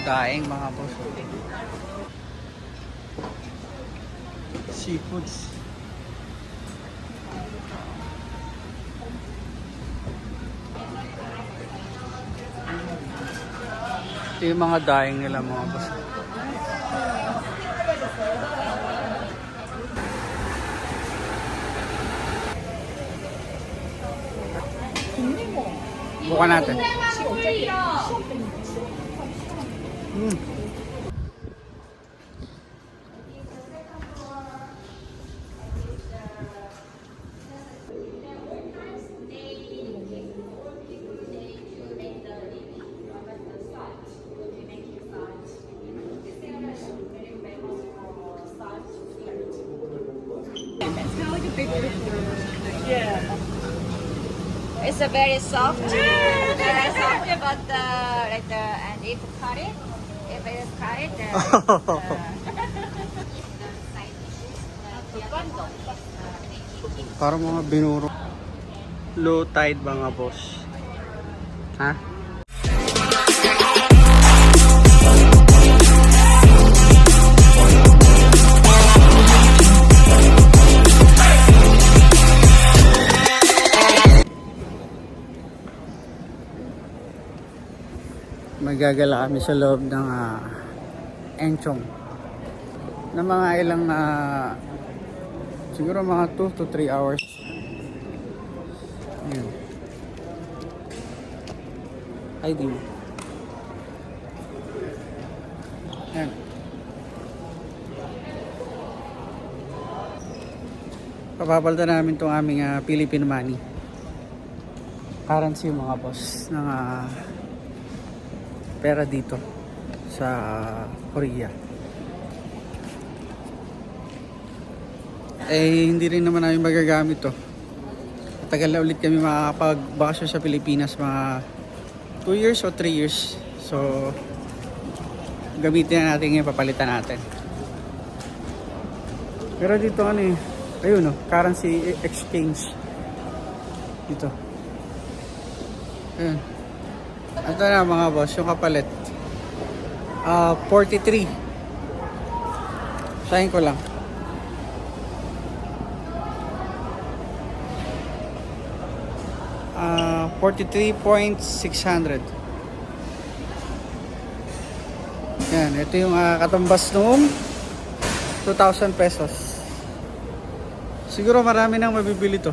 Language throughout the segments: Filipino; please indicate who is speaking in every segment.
Speaker 1: Daing mga boss. Seafoods. Ito yung mga daing nila mga boss. Bukan natin.
Speaker 2: It's a very soft, very soft, but and if you cut it, if it is cut it,
Speaker 1: Parang mga binuro. Low tide mga boss. Ha? Magagala kami sa loob ng Enchong na mga ilang siguro mga 2 to 3 hours. Ayan. Ay di mo. Ayan. Papapalitan namin itong aming Philippine money currency mga boss ng pera dito sa Korea. Eh hindi rin naman namin magagamit to. Tagal na ulit kami makakapagbakasyon sa Pilipinas, mga 2 years o 3 years. So gamitin na natin ngayon, papalitan natin. Pero dito ano eh, ayun currency exchange dito. Ayun. Ito na mga boss, yung kapalit 43. Sahin ko lang. Uh, 43.600. Yan, ito yung katumbas noong 2,000 pesos. Siguro marami nang mabibili to.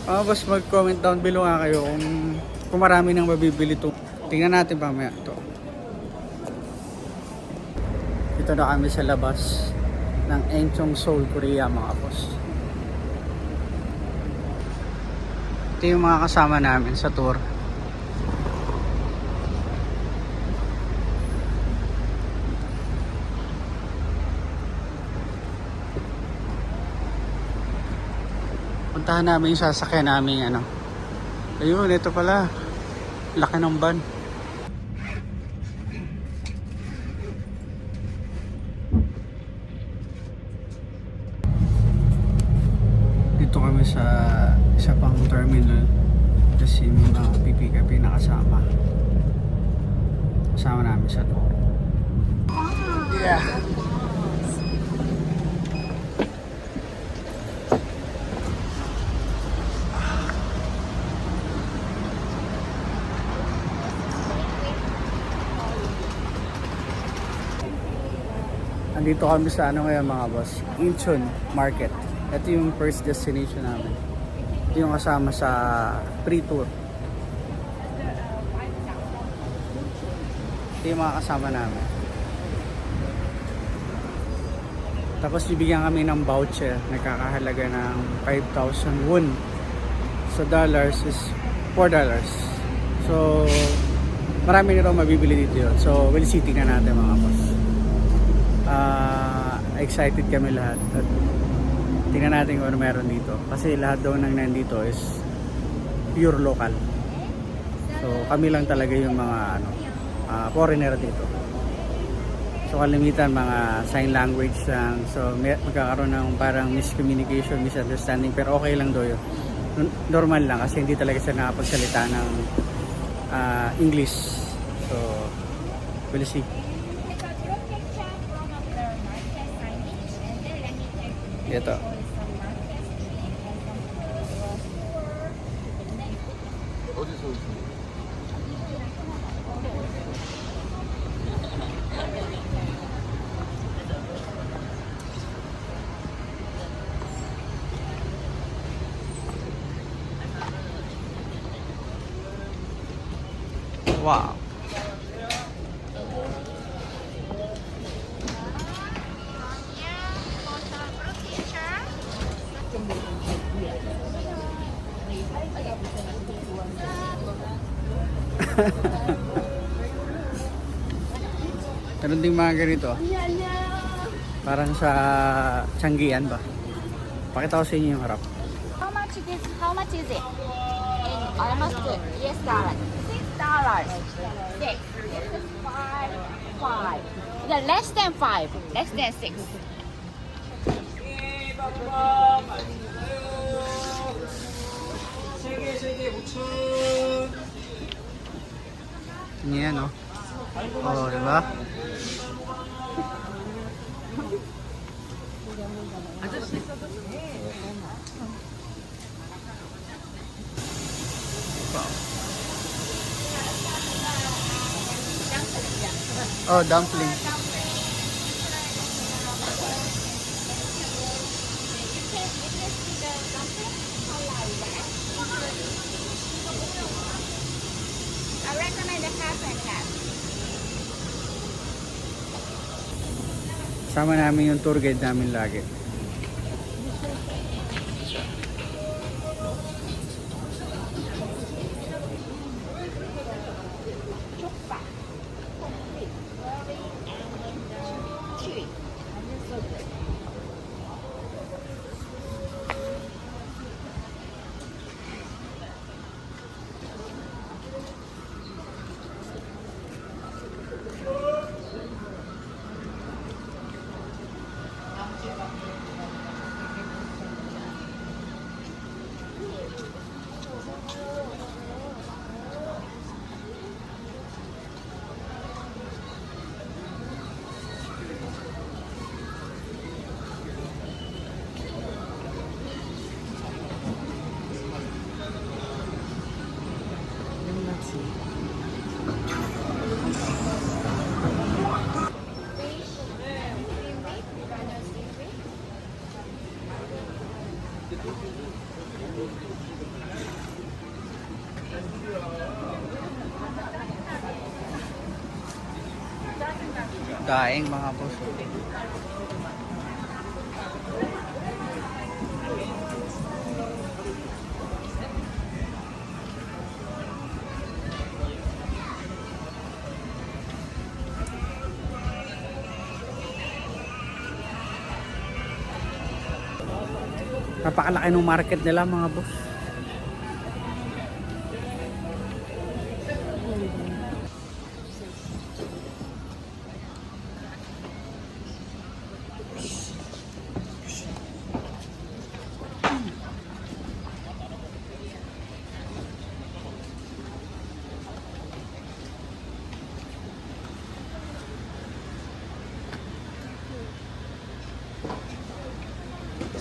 Speaker 1: Mga boss, mag-comment down below nga kayo kung marami nang mabibili to. Tingnan natin pamaya to. Ito na kami sa labas ng Enchong, Seoul, Korea mga boss. Ito yung mga kasama namin sa tour. Puntahan namin yung sasakyan namin ayun, ito pala, laki ng van. Dito kami sa isa pang terminal kasi may mga pipikapin na kasama namin sa tour. Yeah. Andito kami sa ngayon mga boss, Incheon Market. Ito yung first destination namin. Ito yung kasama sa pre-tour. Ito yung mga kasama namin. Tapos bibigyan kami ng voucher, nagkakahalaga ng 5,000 won. So dollars is $4. So marami nito mabibili dito yun. So we'll see, tingnan natin mga boss. Excited kami lahat at tingnan natin kung ano meron dito kasi lahat daw nang nandito is pure local, so kami lang talaga yung mga foreigner dito, so kalimitan mga sign language lang, so magkakaroon ng parang miscommunication, misunderstanding, pero okay lang daw yun normal lang kasi hindi talaga siya nakapagsalita ng English. So, we'll see. Ito. Wow. Meron ding mga ganito. Parang sa Changian ba? Pakita ko sa inyo yung harap.
Speaker 2: How much is How much is it? In almost US dollars. $6. Six. This is five. The less than five. Less than six.
Speaker 1: Yan, no? Oh, di ba? Oh, dumpling.
Speaker 2: I recommend the half and half.
Speaker 1: Sama namin yung tour guide namin lagi. Daing mga boss. Napakalaki ng market nila mga boss.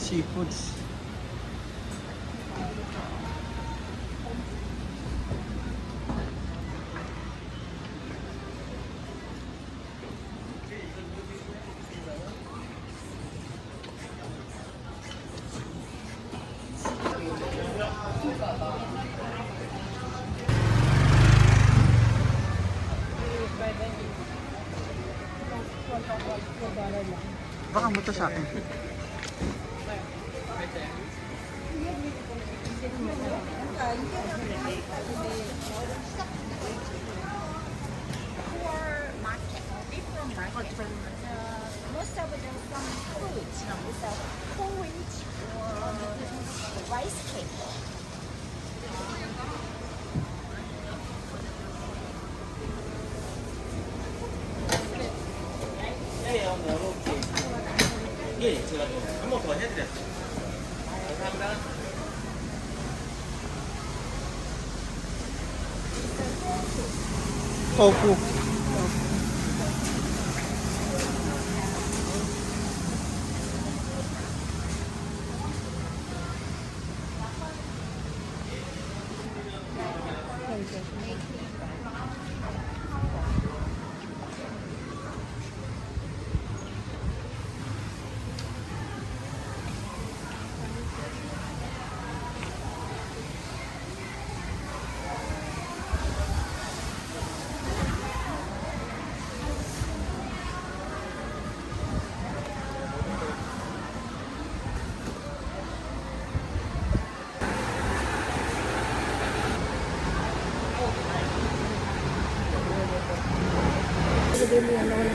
Speaker 1: Seafoods. Baka mo to sa akin.
Speaker 2: Most of them some fruits, it's a porridge or rice cake.
Speaker 3: 예, 제가 또 한 번 더 해드렸어요. 감사합니다.
Speaker 1: Tofu.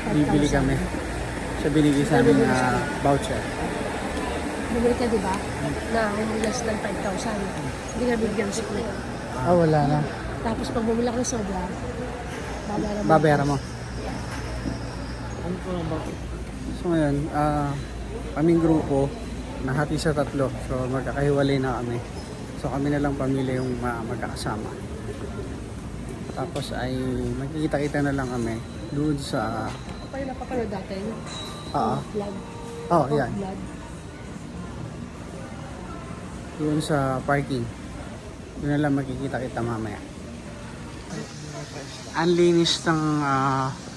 Speaker 1: Bibili kami. Siya binigay sa amin na voucher.
Speaker 3: Bumili ka, di ba? Na less than 5,000. Hindi ka bigyan sa kuya.
Speaker 1: Ah, wala na.
Speaker 3: Tapos pag bumili ka ng sobra, babayaran mo.
Speaker 1: Babayaran mo. So ngayon, kaming grupo, nahati sa 3. So magkakahiwalay na kami. So kami na lang pamilya yung magkakasama. Tapos ay magkikita-kita na lang kami doon sa...
Speaker 3: Pa yung napapanood natin? Vlog.
Speaker 1: Oh, yan.
Speaker 3: Vlog.
Speaker 1: Doon sa parking. Doon na lang makikita-kita mamaya. Ang linis ng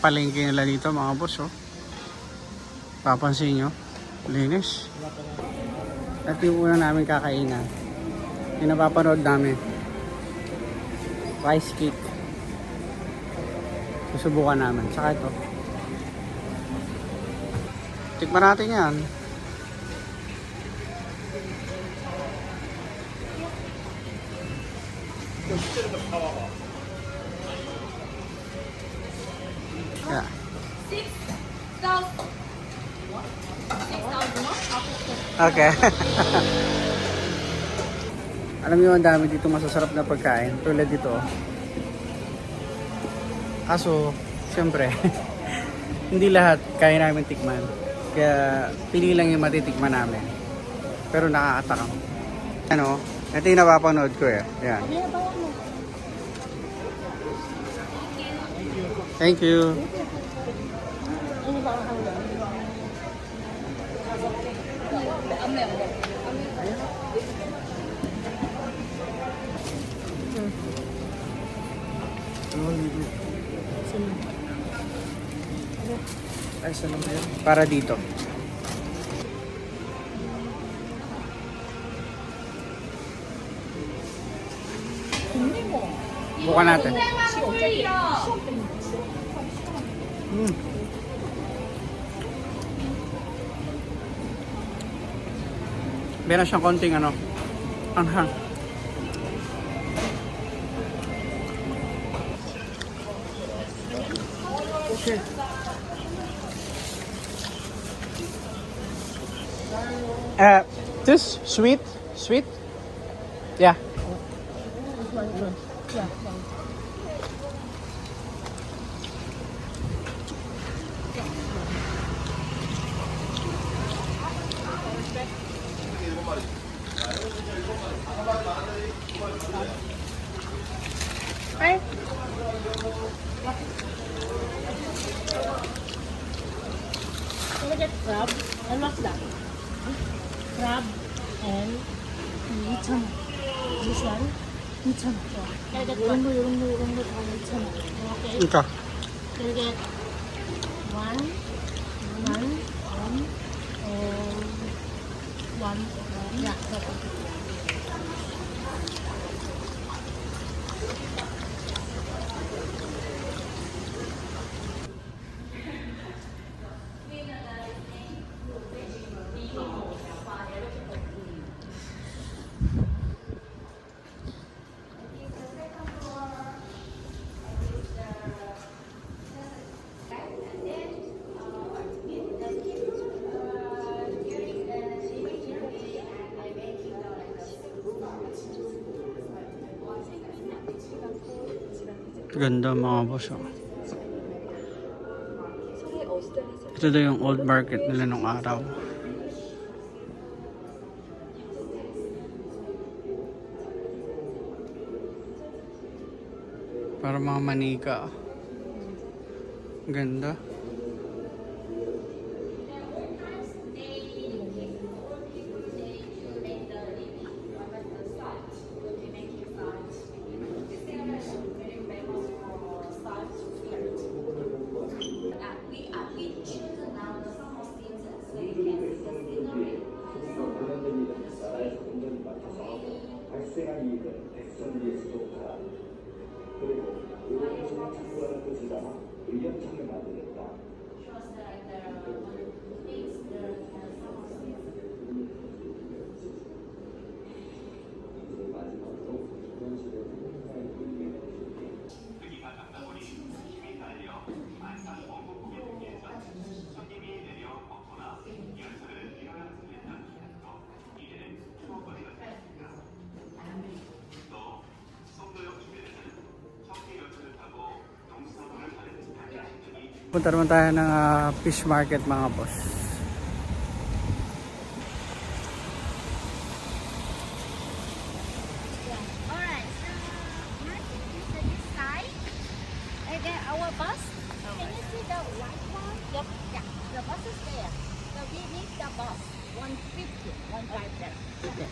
Speaker 1: palengke nila dito mga boss. Oh. Papansin nyo, linis. At yung una namin kakainan, yung napapanood namin, rice cake. Susubukan namin. Saka ito. Tikman natin yan. Yeah.
Speaker 2: 6,000.
Speaker 1: Okay. Alam niyo, ang dami dito masasarap na pagkain. Tulad dito. Kaso, siyempre, hindi lahat kaya namin tikman. Kaya, pili lang yung matitikman namin. Pero nakakatakam. Ano, ito yung napapanood ko eh. Yan. Thank you.
Speaker 3: Ano ba ang hanggang?
Speaker 1: Ay, saan naman yun? Para dito. Bukan natin. Meron siyang konting ano, anghang. Okay. This sweet? Yeah.
Speaker 3: Yeah. Ay. Can we get crab? And what's that? Crab and 이천. This one? 2,000원. Can I get 이런 거 다 2,000원. Okay.
Speaker 1: Ika.
Speaker 3: Can I get one, and one. Yeah. Okay.
Speaker 1: Ganda mga boss. Oh. Ito daw yung old market nila nung araw. Para mga manika. Ganda.
Speaker 4: 발생한 이익은 백선비의 수족하라. 그리고 의료진을 참고하는 뜻을 담아 의협청을 만들었다. 마지막으로 이번 시대의 행사의 의미를
Speaker 1: Punta naman tayo ng fish market mga boss.
Speaker 2: Alright, so market is this side. And then our bus, can you see the white one? Yep. Yeah, the bus is there. So we need the bus. 150, 150. Okay.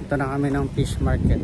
Speaker 1: Punta na kami ng fish market.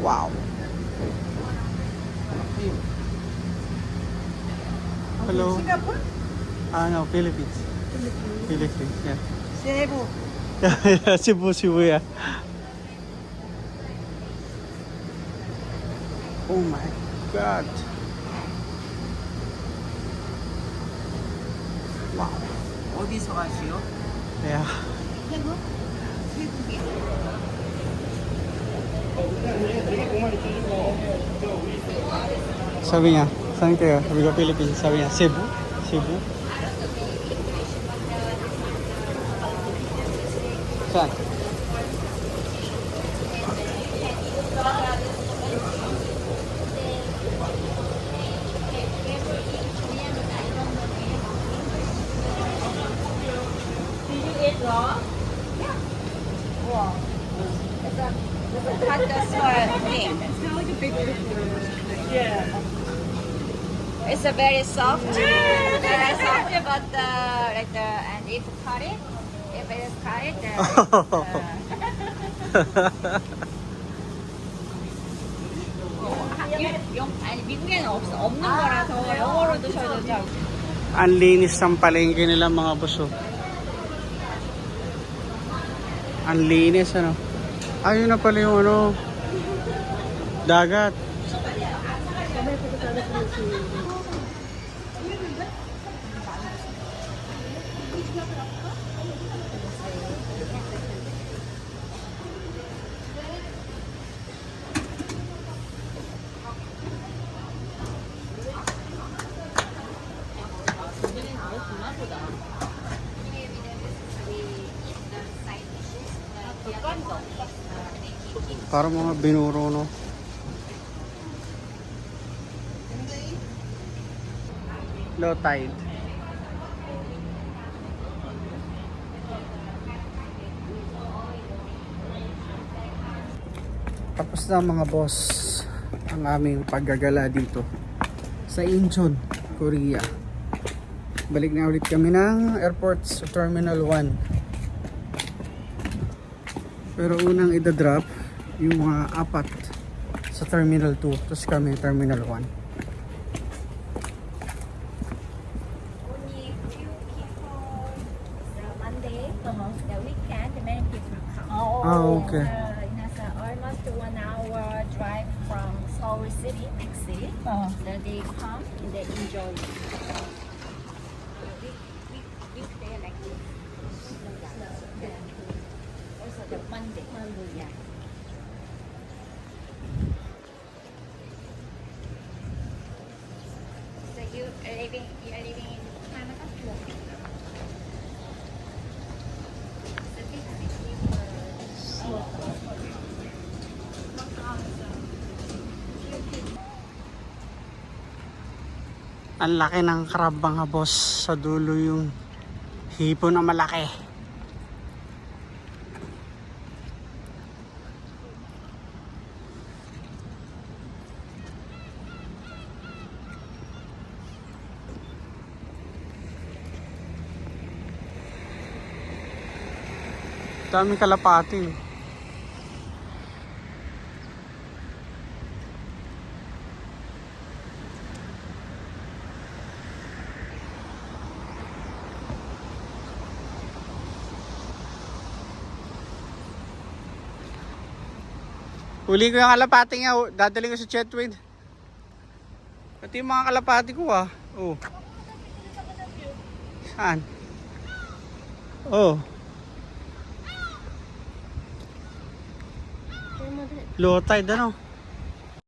Speaker 1: Wow. Hello.
Speaker 3: Singapore?
Speaker 1: No, Philippines. Philippines, yeah.
Speaker 3: Cebu.
Speaker 1: Yeah, Cebu, yeah. Oh my God. Wow.
Speaker 3: 어디서 가시오?
Speaker 1: Yeah.
Speaker 3: 태국? 태국이요?
Speaker 1: Sabi niya, saan kayo? Sabi ko Philippines. Sabi niya, Cebu? Cebu? Saan?
Speaker 2: Cut this one thing.
Speaker 3: Yeah.
Speaker 2: It's a very soft, very soft, but like the and if cut it, if it is cut it, then 아니 미국에는 없는 거라서 영어로 드셔도 잘.
Speaker 1: Ang linis ng palengke nila mga boso. Ang linis ano. Ayun na pala yung ano. Dagat. Parang mga binuro no. Low tide. Tapos na mga boss ang aming paggagala dito sa Incheon, Korea. Balik na ulit kami ng airport sa Terminal 1. Pero unang idadrop yung mga apat sa Terminal 2. Tapos kami Terminal 1.
Speaker 2: Only few people. The Monday, the weekend, many people come.
Speaker 1: Okay.
Speaker 2: It's almost 1 hour drive from Seoul City, next city.
Speaker 3: Uh-huh.
Speaker 2: So they come and they enjoy. Weekday like this. Also the Monday. Yeah. So you are living in Canada? The big city
Speaker 1: Ang laki ng crab mga boss. Sa dulo yung hipon na malaki. Daming kalapati. Huli ko yung kalapati nga, dadaling ko sa Chetwin. Pati yung mga kalapati ko ah. Oh. Saan? Oh. Low tide ano?